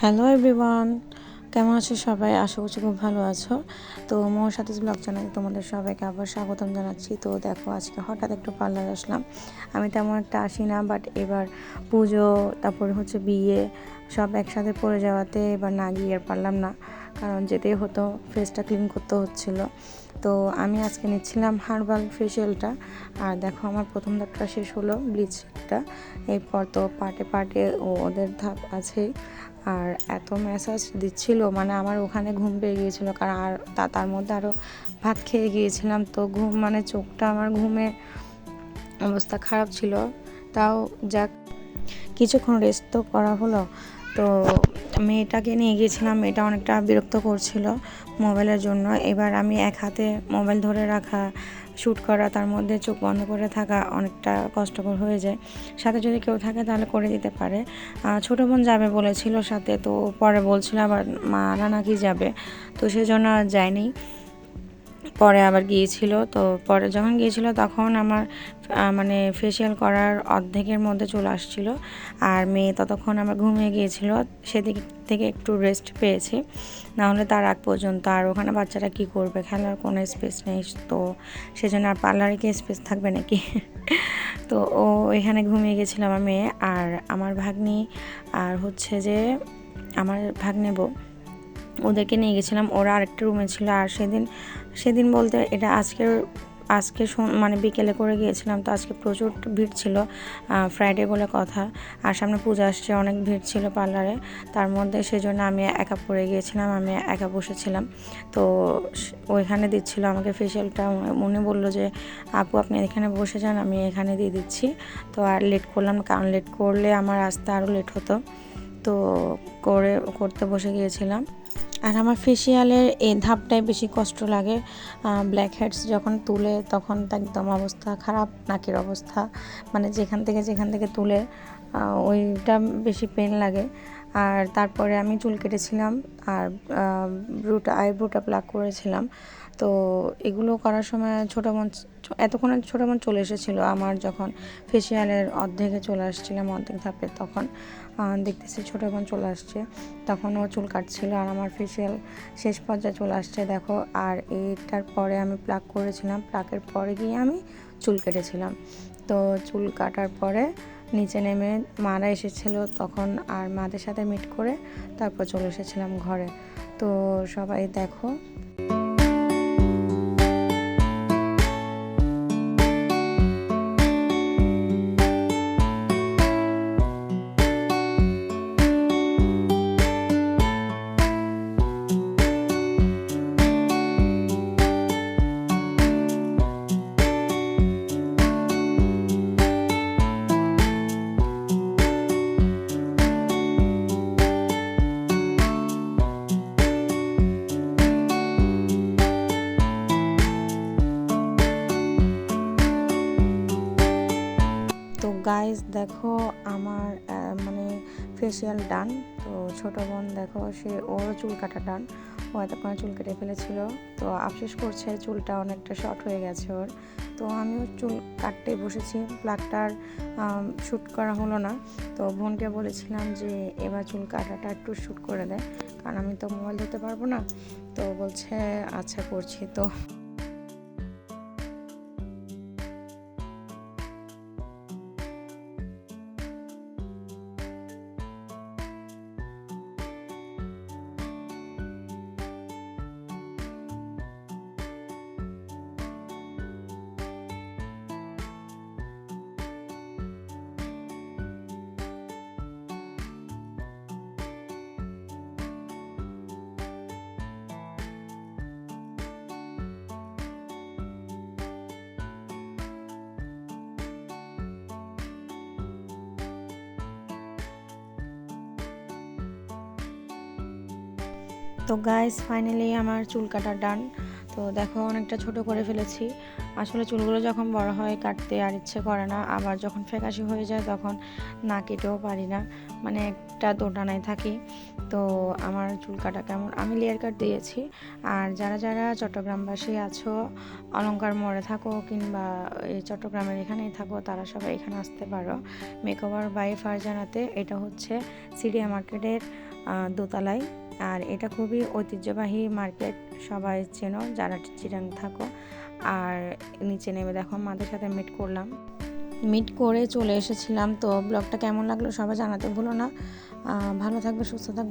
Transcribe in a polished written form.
Hello everyone, কেমন আছো সবাই? আশা করছি খুব ভালো আছো। তো মোর সাথে ব্লগ চ্যানেলে তোমাদের সবাইকে আবার স্বাগতম জানাচ্ছি। তো দেখো, আজকে হঠাৎ একটু পার্লার আসলাম। আমি তেমন একটা আসি না, বাট এবার পুজো, তারপরে হচ্ছে বিয়ে সব একসাথে পড়ে যাওয়াতে এবার না গিয়ে আর পারলাম না, কারণ যেতেই হতো, ফেসটা ক্লিন করতে হচ্ছিলো। তো আমি আজকে নিচ্ছিলাম হার্বাল ফেশিয়ালটা। আর দেখো, আমার প্রথম ধাপটা শেষ হলো, ব্লিচটা। এরপর তো পার্টে পার্টে ওদের ধাপ আছেই। আর এত ম্যাসাজ দিচ্ছিল, মানে আমার ওখানে ঘুম পেয়ে গিয়েছিলো, কারণ আর তার মধ্যে আরও ভাত খেয়ে গিয়েছিলাম। তো ঘুম, মানে চোখটা আমার ঘুমে অবস্থা খারাপ ছিল। তাও যাক, কিছুক্ষণ রেস্ট তো করা হলো। তো মেয়েটাকে নিয়ে গিয়েছিলাম, মেয়েটা অনেকটা বিরক্ত করছিল মোবাইলের জন্য। এবার আমি এক হাতে মোবাইল ধরে রাখা, শ্যুট করা, তার মধ্যে চোখ বন্ধ করে থাকা অনেকটা কষ্টকর হয়ে যায়। সাথে যদি কেউ থাকে তাহলে করে দিতে পারে। ছোটো বোন যাবে বলেছিল সাথে, তো পরে বলছিল আবার মারা নাকি যাবে, তো সেজন্য আর যায়নি। পরে আবার গিয়েছিল। তো পরে যখন গিয়েছিল তখন আমার মানে ফেশিয়াল করার অর্ধেকের মধ্যে চলে আসছিল, আর মেয়ে ততক্ষণ আমার ঘুমিয়ে গিয়েছিল। সেদিক থেকে একটু রেস্ট পেয়েছি, নাহলে তার আগ পর্যন্ত আর ওখানে বাচ্চারা কি করবে, খেলার কোনো স্পেস নেই। তো সেজন্য আর পার্লারে কি স্পেস থাকবে নাকি তো ও এখানে ঘুমিয়ে গেছিল আমার মেয়ে। আর আমার ভাগ্নি আর হচ্ছে যে আমার ভাগ্নেবো, ওদেরকে নিয়ে গেছিলাম। ওরা আরেকটা রুমে ছিল। আর সেদিন বলতে এটা আজকে মানে বিকেলে করে গিয়েছিলাম। তো আজকে প্রচুর ভিড় ছিল, ফ্রাইডে বলে কথা। আর সামনে পূজা আসছে, অনেক ভিড় ছিল পার্লারে। তার মধ্যে সেজন্য আমি একা পড়ে গিয়েছিলাম, আমি একা বসেছিলাম। তো ওইখানে দিচ্ছিল আমাকে ফেশিয়ালটা। মনে বললো যে আপু আপনি এখানে বসে যান, আমি এখানে দিয়ে দিচ্ছি। তো আর লেট করলাম, কারণ লেট করলে আমার আসতে আরও লেট হতো। তো করতে বসে গিয়েছিলাম। আর আমার ফেশিয়ালের এই ধাপটাই বেশি কষ্ট লাগে। ব্ল্যাক হেডস যখন তুলে তখন তো একদম অবস্থা খারাপ, নাকের অবস্থা, মানে যেখান থেকে তুলে ওইটা বেশি পেন লাগে। আর তারপরে আমি চুল কেটেছিলাম, আর আইব্রোটা প্লাক করেছিলাম। তো এগুলো করার সময় এতক্ষণে ছোটো বোন চলে এসেছিলো আমার, যখন ফেশিয়ালের অর্ধেকে চলে আসছিলাম, অর্ধেক ধাপে, তখন দেখতেছি ছোটো বোন চলে আসছে। তখন ও চুল কাটছিল, আর আমার ফেশিয়াল শেষ পর্যায়ে চলে আসছে দেখো। আর এইটার পরে আমি প্লাক করেছিলাম, প্লাকের পরে গিয়ে আমি চুল কেটেছিলাম। তো চুল কাটার পরে নিচে নেমে মারা এসেছিলো তখন, আর মাদের সাথে মিট করে তারপর চলে এসেছিলাম ঘরে। তো সবাই দেখো। তো গাইজ দেখো, আমার মানে ফেশিয়াল ডান। তো ছোটো বোন দেখো, ওরও চুল কাটা ডান। ও এতক্ষণে চুল কেটে ফেলেছিল। তো আফসোস করছে, চুলটা অনেকটা শর্ট হয়ে গেছে ওর। তো আমিও চুল কাটতে বসেছি, প্লাকটার শ্যুট করা হলো না। তো বোনকে বলেছিলাম যে এবার চুল কাটাটা একটু শ্যুট করে দেয়, কারণ আমি তো মোবাইল ধরতে পারবো না। তো বলছে আচ্ছা করছি। তো গাইস ফাইনালি আমার চুল কাটা ডান। তো দেখো, অনেকটা ছোট করে ফেলেছি। আসলে চুলগুলো যখন বড় হয় কাটতে আর ইচ্ছে করে না, আবার যখন ফ্যাকাশে হয়ে যায় তখন না কেটেও পারি না, মানে একটা দোটানায় থাকি। তো আমার চুল কাটা কেমন, আমি লেয়ার কাট দিয়েছি। আর যারা যারা চট্টগ্রামবাসী আছো, অলংকার মোড়ে থাকো কিংবা এই চট্টগ্রামের এখানেই থাকো, তারা সবাই এখানে আসতে পারো মেকওভার বাই ফারজানাতে। এটা হচ্ছে সিডিয়া মার্কেটের দোতলায়। আর এটা খুবই ঐতিহ্যবাহী মার্কেট, সবাই চেনো যারা চিটাং থাকো। আর নিচে নেমে দেখো মাদের সাথে মিট করে চলে এসেছিলাম। তো ব্লগটা কেমন লাগলো সবাই জানাতে ভুলো না। ভালো থাকবে, সুস্থ থাকবে।